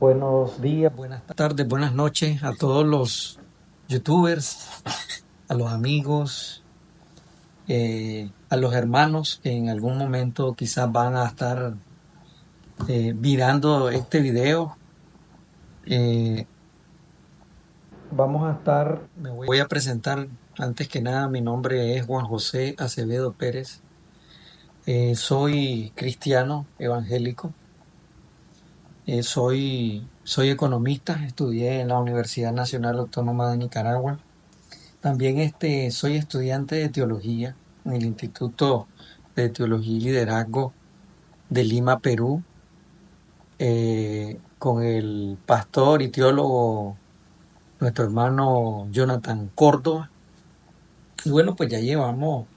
Buenos días, buenas tardes, buenas noches a todos los youtubers, a los amigos, a los hermanos que en algún momento quizás van a estar mirando este video. Eh, me voy a presentar antes que nada. Mi nombre es Juan José Acevedo Pérez. Soy cristiano evangélico. Soy economista, estudié en la Universidad Nacional Autónoma de Nicaragua. También soy estudiante de teología en el Instituto de Teología y Liderazgo de Lima, Perú, con el pastor y teólogo, nuestro hermano Jonathan Córdoba. Y bueno, pues ya llevamos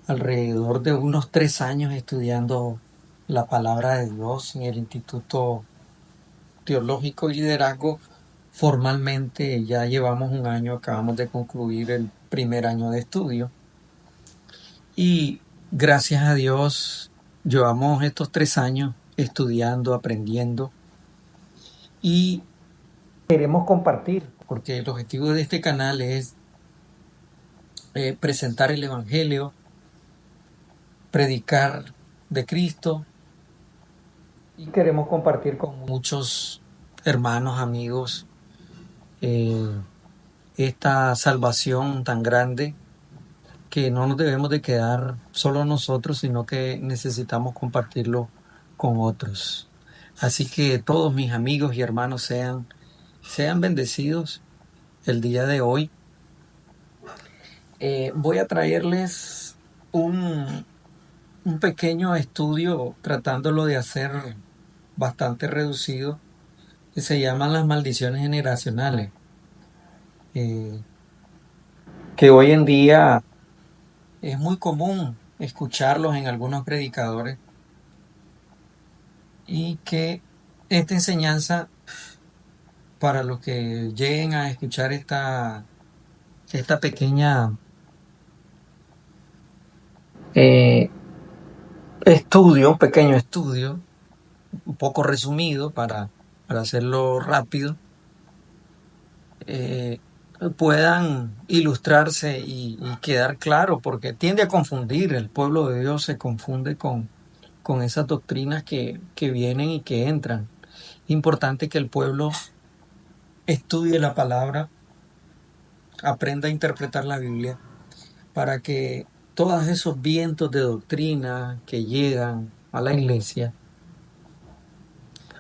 alrededor de unos 3 años estudiando la palabra de Dios en el Instituto Teológico y Liderazgo. Formalmente ya llevamos un año, acabamos de concluir el primer año de estudio. Y gracias a Dios, llevamos estos 3 años estudiando, aprendiendo y queremos compartir, porque el objetivo de este canal es presentar el Evangelio, predicar de Cristo, y queremos compartir con muchos hermanos, amigos, eh, esta salvación tan grande, que no nos debemos de quedar solo nosotros, sino que necesitamos compartirlo con otros. Así que todos mis amigos y hermanos sean bendecidos el día de hoy. Voy a traerles un pequeño estudio tratándolo de hacer bastante reducido, que se llaman las maldiciones generacionales, eh, que hoy en día es muy común escucharlos en algunos predicadores, y que esta enseñanza, para los que lleguen a escuchar esta pequeña eh, un pequeño estudio, un poco resumido para hacerlo rápido, eh, puedan ilustrarse y quedar claro, porque tiende a confundir. El pueblo de Dios se confunde con esas doctrinas que vienen y que entran. Importante que el pueblo estudie la palabra, aprenda a interpretar la Biblia, para que todos esos vientos de doctrina que llegan a la iglesia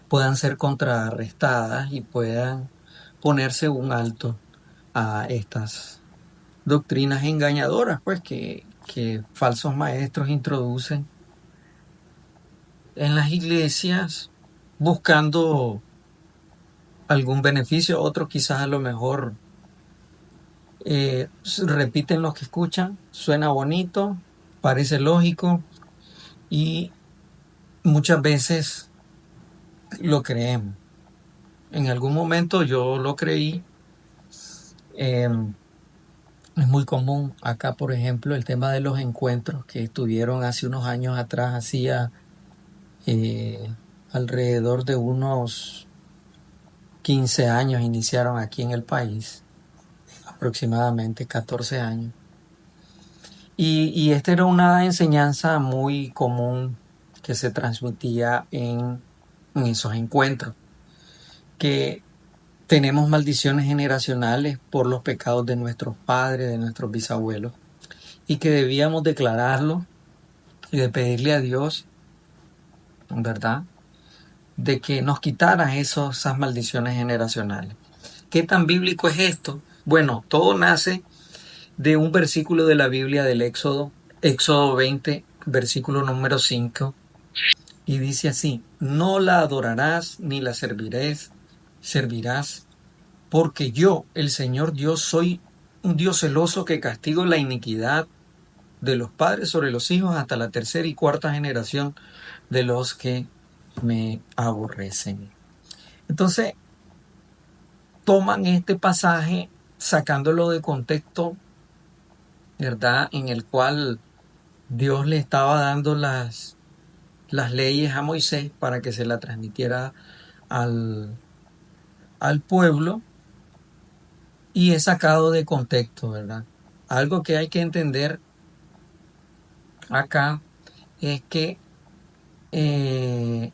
puedan ser contrarrestadas y puedan ponerse un alto a estas doctrinas engañadoras, pues que falsos maestros introducen en las iglesias buscando algún beneficio. Otros quizás a lo mejor repiten lo que escuchan, suena bonito, parece lógico, y muchas veces lo creemos. En algún momento yo lo creí. Es muy común acá, por ejemplo, el tema de los encuentros que estuvieron hace unos años atrás, hacía eh, alrededor de unos 15 años, iniciaron aquí en el país, aproximadamente 14 años. Y esta era una enseñanza muy común que se transmitía en esos encuentros, que tenemos maldiciones generacionales por los pecados de nuestros padres, de nuestros bisabuelos, y que debíamos declararlo y de pedirle a Dios, ¿verdad?, de que nos quitara esas maldiciones generacionales. ¿Qué tan bíblico es esto? Bueno, todo nace de un versículo de la Biblia del Éxodo 20, versículo número 5, y dice así: no la adorarás ni la servirás, porque yo, el Señor Dios, soy un Dios celoso que castigo la iniquidad de los padres sobre los hijos hasta la tercera y cuarta generación de los que me aborrecen. Entonces, toman este pasaje sacándolo de contexto, ¿verdad?, en el cual Dios le estaba dando las leyes a Moisés para que se la transmitiera al, al pueblo y es sacado de contexto, ¿verdad? Algo que hay que entender acá es que eh,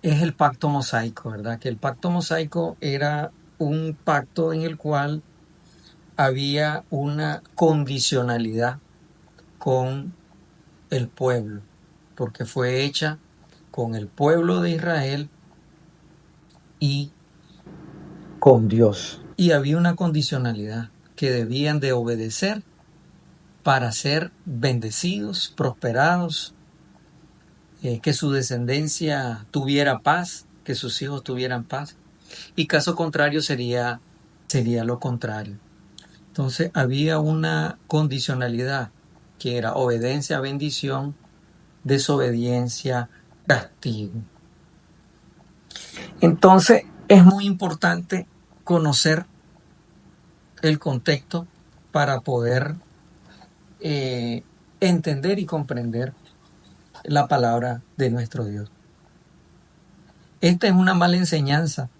es el pacto mosaico, ¿verdad? Que el pacto mosaico era un pacto en el cual había una condicionalidad con el pueblo, porque fue hecha con el pueblo de Israel y con Dios. Y había una condicionalidad que debían de obedecer para ser bendecidos, prosperados, que su descendencia tuviera paz, que sus hijos tuvieran paz. Y caso contrario sería lo contrario. Entonces había una condicionalidad que era obediencia, bendición, desobediencia, castigo. Entonces es muy importante conocer el contexto para poder entender y comprender la palabra de nuestro Dios. Esta es una mala enseñanza,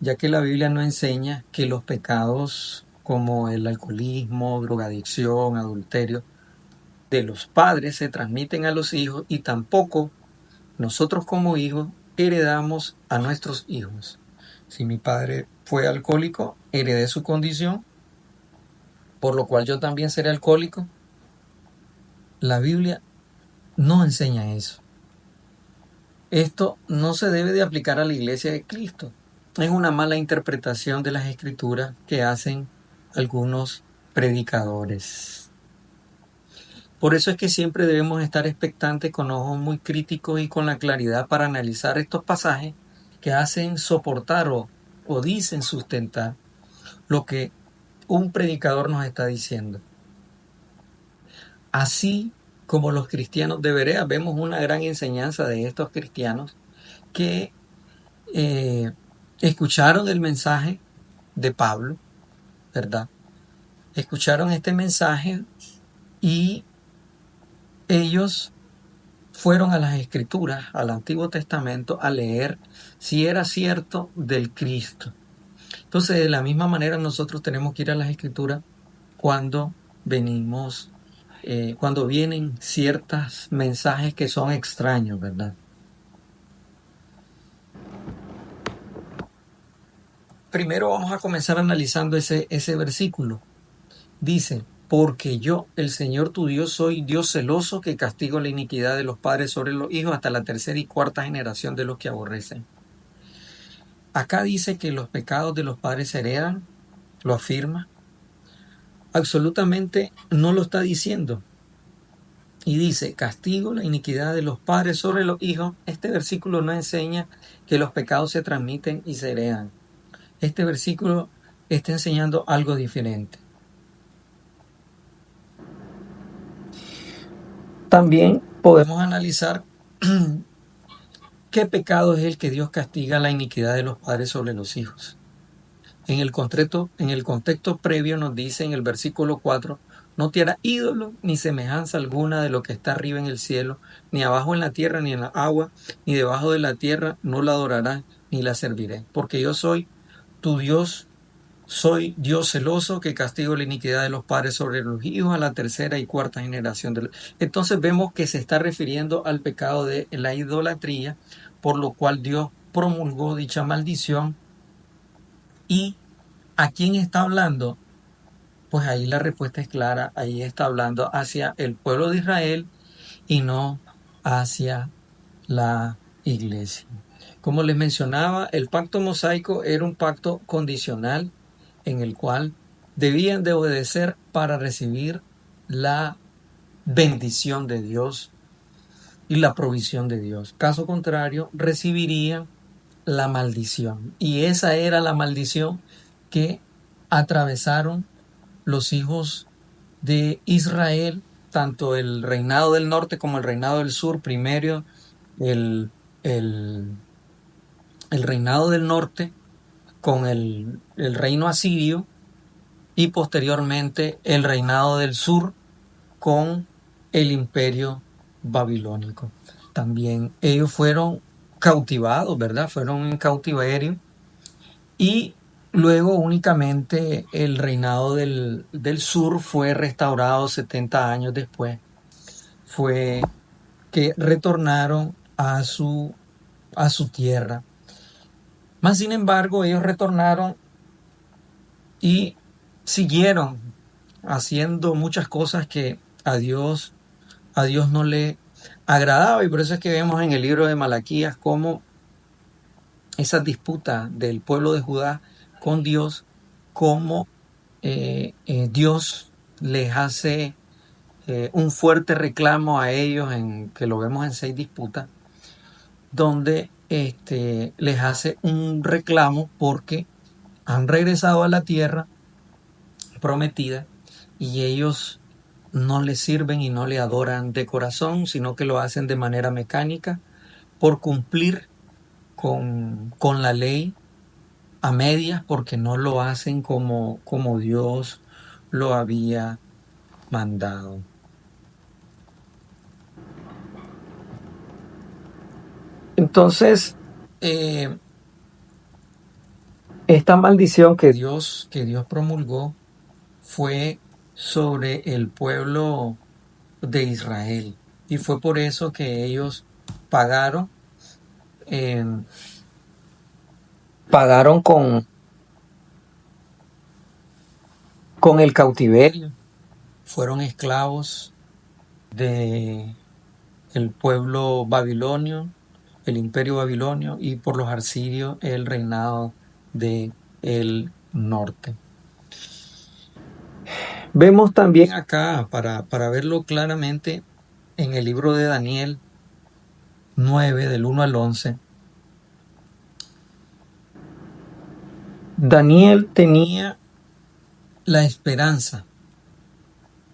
ya que la Biblia no enseña que los pecados como el alcoholismo, drogadicción, adulterio, de los padres se transmiten a los hijos y tampoco nosotros como hijos heredamos a nuestros hijos. Si mi padre fue alcohólico, heredé su condición, por lo cual yo también seré alcohólico. La Biblia no enseña eso. Esto no se debe de aplicar a la iglesia de Cristo. Es una mala interpretación de las escrituras que hacen algunos predicadores. Por eso es que siempre debemos estar expectantes con ojos muy críticos y con la claridad para analizar estos pasajes que hacen soportar o dicen sustentar lo que un predicador nos está diciendo. Así como los cristianos de Berea, vemos una gran enseñanza de estos cristianos que escucharon el mensaje de Pablo, ¿verdad? Escucharon este mensaje y ellos fueron a las escrituras, al Antiguo Testamento, a leer si era cierto del Cristo. Entonces, de la misma manera, nosotros tenemos que ir a las escrituras cuando venimos, cuando vienen ciertos mensajes que son extraños, ¿verdad? Primero vamos a comenzar analizando ese versículo. Dice, porque yo, el Señor tu Dios, soy Dios celoso que castigo la iniquidad de los padres sobre los hijos hasta la tercera y cuarta generación de los que aborrecen. Acá dice que los pecados de los padres se heredan, lo afirma. Absolutamente no lo está diciendo. Y dice, castigo la iniquidad de los padres sobre los hijos. Este versículo no enseña que los pecados se transmiten y se heredan. Este versículo está enseñando algo diferente. También podemos analizar qué pecado es el que Dios castiga la iniquidad de los padres sobre los hijos. En el contexto previo nos dice en el versículo 4, no te hará ídolo ni semejanza alguna de lo que está arriba en el cielo, ni abajo en la tierra, ni en la agua, ni debajo de la tierra, no la adorarás ni la serviré. Porque yo soy tu Dios, soy Dios celoso que castigo la iniquidad de los padres sobre los hijos a la tercera y cuarta generación. Entonces vemos que se está refiriendo al pecado de la idolatría, por lo cual Dios promulgó dicha maldición. ¿Y a quién está hablando? Pues ahí la respuesta es clara, ahí está hablando hacia el pueblo de Israel y no hacia la iglesia. Como les mencionaba, el pacto mosaico era un pacto condicional en el cual debían de obedecer para recibir la bendición de Dios y la provisión de Dios. Caso contrario, recibirían la maldición. Y esa era la maldición que atravesaron los hijos de Israel, tanto el reinado del norte como el reinado del sur. Primero el, el, el reinado del norte con el reino asirio y posteriormente el reinado del sur con el imperio babilónico. También ellos fueron cautivados, ¿verdad? Fueron en cautiverio y luego únicamente el reinado del sur fue restaurado 70 años después. Fue que retornaron a su tierra. Más sin embargo, ellos retornaron y siguieron haciendo muchas cosas que a Dios no le agradaba, y por eso es que vemos en el libro de Malaquías cómo esa disputa del pueblo de Judá con Dios, cómo Dios les hace un fuerte reclamo a ellos, en que lo vemos en 6 disputas, donde les hace un reclamo porque han regresado a la tierra prometida y ellos no le sirven y no le adoran de corazón, sino que lo hacen de manera mecánica por cumplir con la ley a medias, porque no lo hacen como Dios lo había mandado. Entonces, eh, esta maldición que Dios promulgó fue sobre el pueblo de Israel. Y fue por eso que ellos pagaron, eh, pagaron con el cautiverio. Fueron esclavos de el pueblo babilonio, el imperio babilonio, y por los asirios el reinado de el norte. Vemos también acá, para verlo claramente, en el libro de Daniel 9, del 1 al 11, Daniel tenía la esperanza,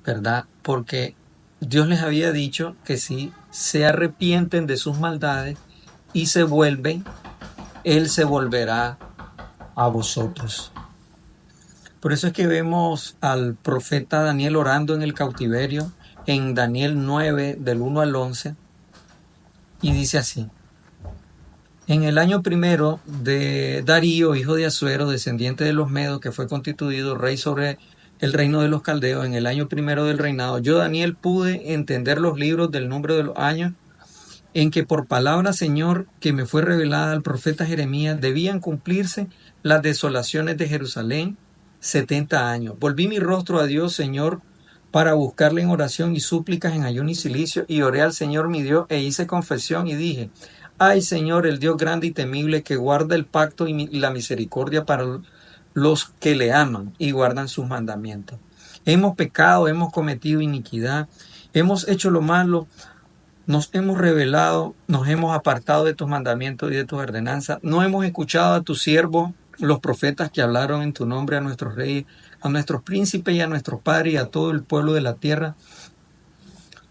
¿verdad? Porque Dios les había dicho que si se arrepienten de sus maldades y se vuelven, Él se volverá a vosotros. Por eso es que vemos al profeta Daniel orando en el cautiverio en Daniel 9, del 1 al 11, y dice así: en el año primero de Darío, hijo de Asuero, descendiente de los Medos, que fue constituido rey sobre el reino de los caldeos, en el año primero del reinado, yo, Daniel, pude entender los libros del número de los años en que por palabra, Señor, que me fue revelada al profeta Jeremías, debían cumplirse las desolaciones de Jerusalén 70 años. Volví mi rostro a Dios, Señor, para buscarle en oración y súplicas, en ayuno y cilicio, y oré al Señor mi Dios e hice confesión y dije: ay, Señor, el Dios grande y temible, que guarda el pacto y la misericordia para los que le aman y guardan sus mandamientos. Hemos pecado, hemos cometido iniquidad, hemos hecho lo malo, nos hemos rebelado, nos hemos apartado de tus mandamientos y de tus ordenanzas. No hemos escuchado a tus siervos, los profetas que hablaron en tu nombre a nuestros reyes, a nuestros príncipes y a nuestros padres y a todo el pueblo de la tierra.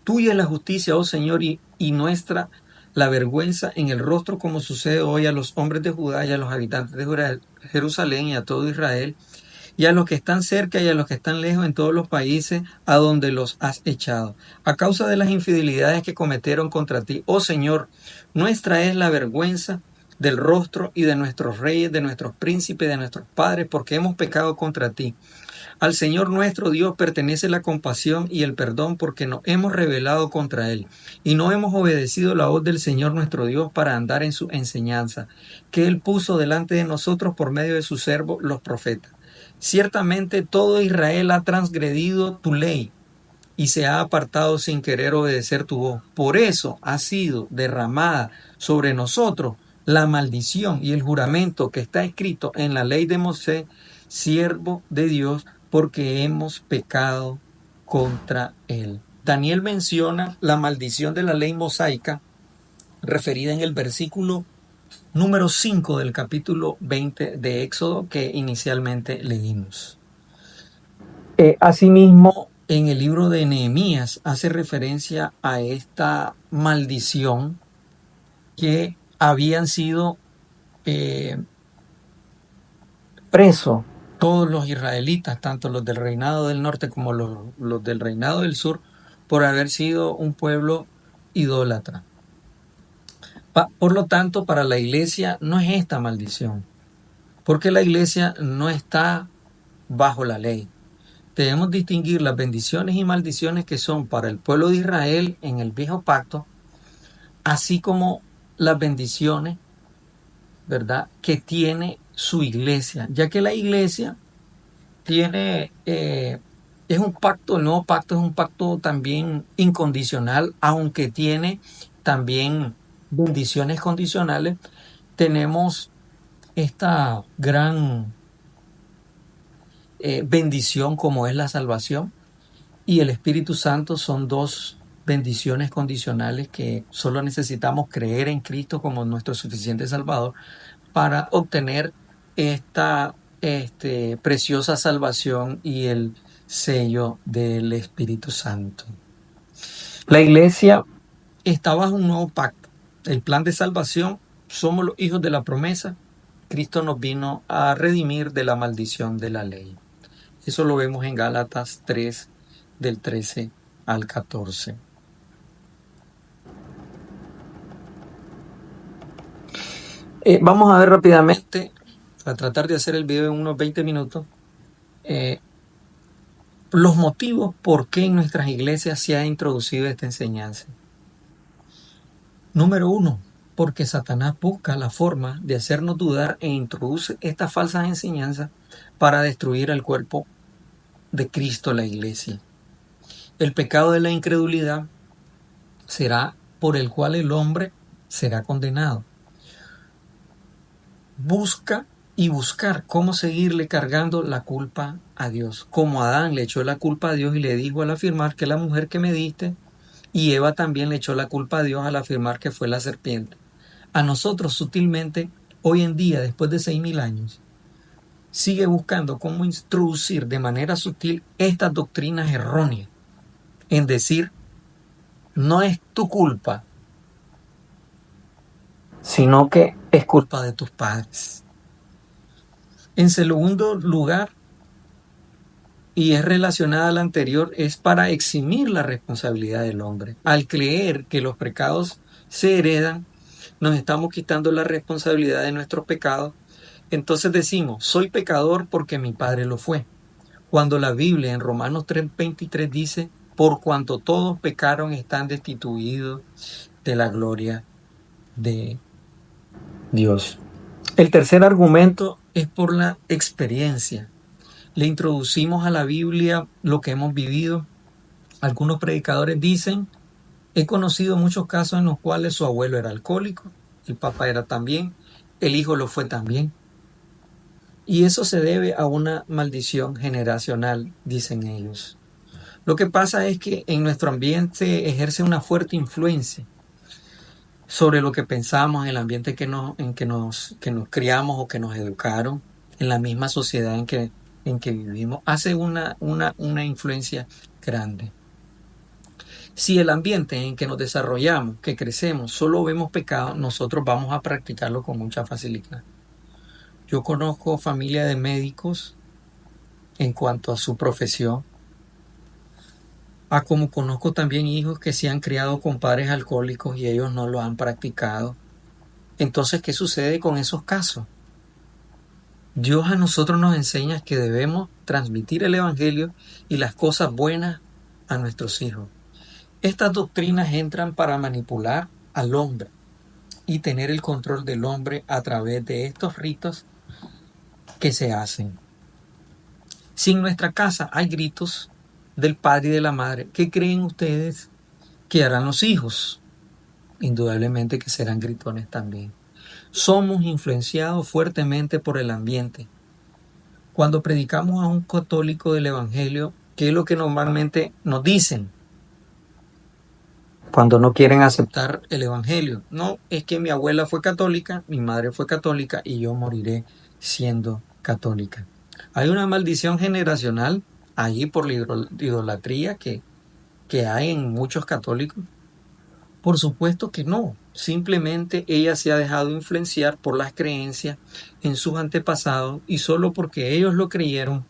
Tuya es la justicia, oh Señor, y nuestra la vergüenza en el rostro, como sucede hoy a los hombres de Judá y a los habitantes de Jerusalén y a todo Israel, y a los que están cerca y a los que están lejos, en todos los países a donde los has echado, a causa de las infidelidades que cometieron contra ti. Oh Señor, nuestra es la vergüenza del rostro y de nuestros reyes, de nuestros príncipes, de nuestros padres, porque hemos pecado contra ti. Al Señor nuestro Dios pertenece la compasión y el perdón, porque nos hemos rebelado contra Él y no hemos obedecido la voz del Señor nuestro Dios para andar en su enseñanza, que Él puso delante de nosotros por medio de sus siervos los profetas. Ciertamente todo Israel ha transgredido tu ley y se ha apartado sin querer obedecer tu voz. Por eso ha sido derramada sobre nosotros la maldición y el juramento que está escrito en la ley de Moisés, siervo de Dios, porque hemos pecado contra él. Daniel menciona la maldición de la ley mosaica referida en el versículo número 5 del capítulo 20 de Éxodo que inicialmente leímos. Asimismo, en el libro de Nehemías hace referencia a esta maldición, que habían sido presos todos los israelitas, tanto los del reinado del norte como los del reinado del sur, por haber sido un pueblo idólatra. Por lo tanto, para la iglesia no es esta maldición, porque la iglesia no está bajo la ley. Debemos distinguir las bendiciones y maldiciones que son para el pueblo de Israel en el viejo pacto, así como las bendiciones, ¿verdad?, que tiene su iglesia, ya que la iglesia tiene, es un pacto, el nuevo pacto es un pacto también incondicional, aunque tiene también bendiciones condicionales. Tenemos esta gran bendición como es la salvación, y el Espíritu Santo son dos bendiciones condicionales que solo necesitamos creer en Cristo como nuestro suficiente Salvador para obtener esta preciosa salvación y el sello del Espíritu Santo. La iglesia está bajo un nuevo pacto. El plan de salvación, somos los hijos de la promesa. Cristo nos vino a redimir de la maldición de la ley. Eso lo vemos en Gálatas 3, del 13 al 14. Vamos a ver rápidamente, para tratar de hacer el video en unos 20 minutos, los motivos por qué en nuestras iglesias se ha introducido esta enseñanza. Número 1, porque Satanás busca la forma de hacernos dudar e introduce estas falsas enseñanzas para destruir el cuerpo de Cristo, la iglesia. El pecado de la incredulidad será por el cual el hombre será condenado. Busca y buscar cómo seguirle cargando la culpa a Dios. Como Adán le echó la culpa a Dios y le dijo al afirmar que la mujer que me diste, y Eva también le echó la culpa a Dios al afirmar que fue la serpiente. A nosotros sutilmente, hoy en día, después de 6.000 años, sigue buscando cómo introducir de manera sutil estas doctrinas erróneas, en decir, no es tu culpa, sino que es culpa de tus padres. En segundo lugar, y es relacionada a la anterior, es para eximir la responsabilidad del hombre. Al creer que los pecados se heredan, nos estamos quitando la responsabilidad de nuestros pecados. Entonces decimos, soy pecador porque mi padre lo fue. Cuando la Biblia en Romanos 3:23 dice, por cuanto todos pecaron están destituidos de la gloria de Dios. El tercer argumento es por la experiencia. Le introducimos a la Biblia lo que hemos vivido. Algunos predicadores dicen, he conocido muchos casos en los cuales su abuelo era alcohólico, el papá era también, el hijo lo fue también. Y eso se debe a una maldición generacional, dicen ellos. Lo que pasa es que en nuestro ambiente ejerce una fuerte influencia sobre lo que pensamos, el ambiente en que nos criamos o que nos educaron, en la misma sociedad en que vivimos, hace una influencia grande. Si el ambiente en que nos desarrollamos, que crecemos, solo vemos pecado, nosotros vamos a practicarlo con mucha facilidad. Yo conozco familia de médicos en cuanto a su profesión, como conozco también hijos que se han criado con padres alcohólicos y ellos no lo han practicado. Entonces, ¿qué sucede con esos casos? Dios a nosotros nos enseña que debemos transmitir el Evangelio y las cosas buenas a nuestros hijos. Estas doctrinas entran para manipular al hombre y tener el control del hombre a través de estos ritos que se hacen. Si en nuestra casa hay gritos del padre y de la madre, ¿qué creen ustedes que harán los hijos? Indudablemente que serán gritones también. Somos influenciados fuertemente por el ambiente. Cuando predicamos a un católico del Evangelio, ¿qué es lo que normalmente nos dicen? Cuando no quieren aceptar el Evangelio. No, es que mi abuela fue católica, mi madre fue católica y yo moriré siendo católica. Hay una maldición generacional allí por la idolatría que hay en muchos católicos. Por supuesto que no. Simplemente ella se ha dejado influenciar por las creencias en sus antepasados y solo porque ellos lo creyeron,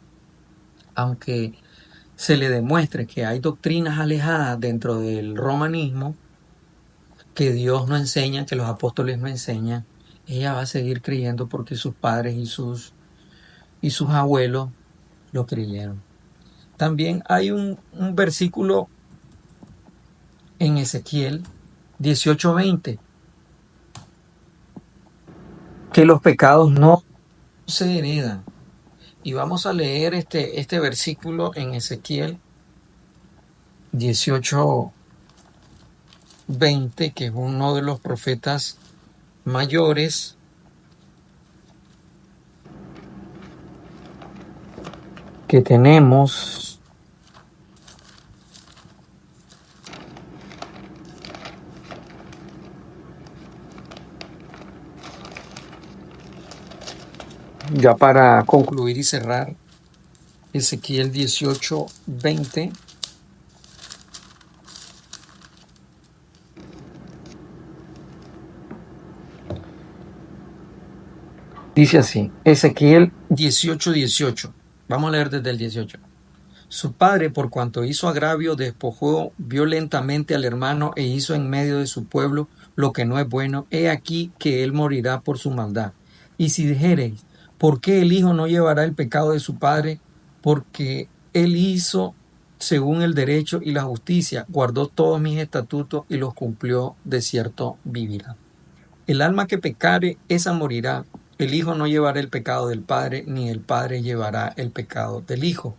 aunque se le demuestre que hay doctrinas alejadas dentro del romanismo que Dios no enseña, que los apóstoles no enseñan, ella va a seguir creyendo porque sus padres y sus abuelos lo creyeron. También hay un versículo en Ezequiel 18:20, que los pecados no se heredan. Y vamos a leer este versículo en Ezequiel 18:20, que es uno de los profetas mayores que tenemos. Ya para concluir y cerrar, Ezequiel 18:20 dice así, Ezequiel 18:18. Vamos a leer desde el 18. Su padre, por cuanto hizo agravio, despojó violentamente al hermano e hizo en medio de su pueblo lo que no es bueno. He aquí que él morirá por su maldad. Y si dijereis, ¿por qué el hijo no llevará el pecado de su padre? Porque él hizo según el derecho y la justicia, guardó todos mis estatutos y los cumplió, de cierto vivirá. El alma que pecare, esa morirá. El hijo no llevará el pecado del padre, ni el padre llevará el pecado del hijo.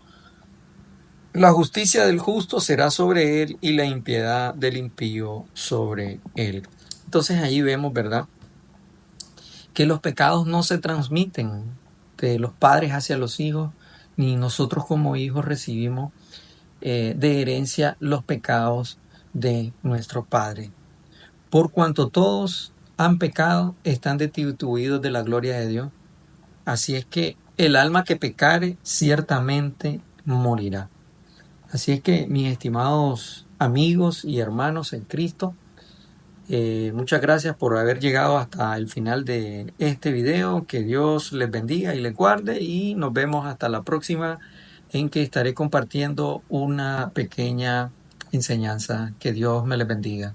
La justicia del justo será sobre él y la impiedad del impío sobre él. Entonces ahí vemos, ¿verdad?, que los pecados no se transmiten de los padres hacia los hijos, ni nosotros como hijos recibimos de herencia los pecados de nuestro Padre. Por cuanto todos han pecado, están destituidos de la gloria de Dios. Así es que el alma que pecare ciertamente morirá. Así es que, mis estimados amigos y hermanos en Cristo, muchas gracias por haber llegado hasta el final de este video. Que Dios les bendiga y les guarde, y nos vemos hasta la próxima, en que estaré compartiendo una pequeña enseñanza. Que Dios me les bendiga.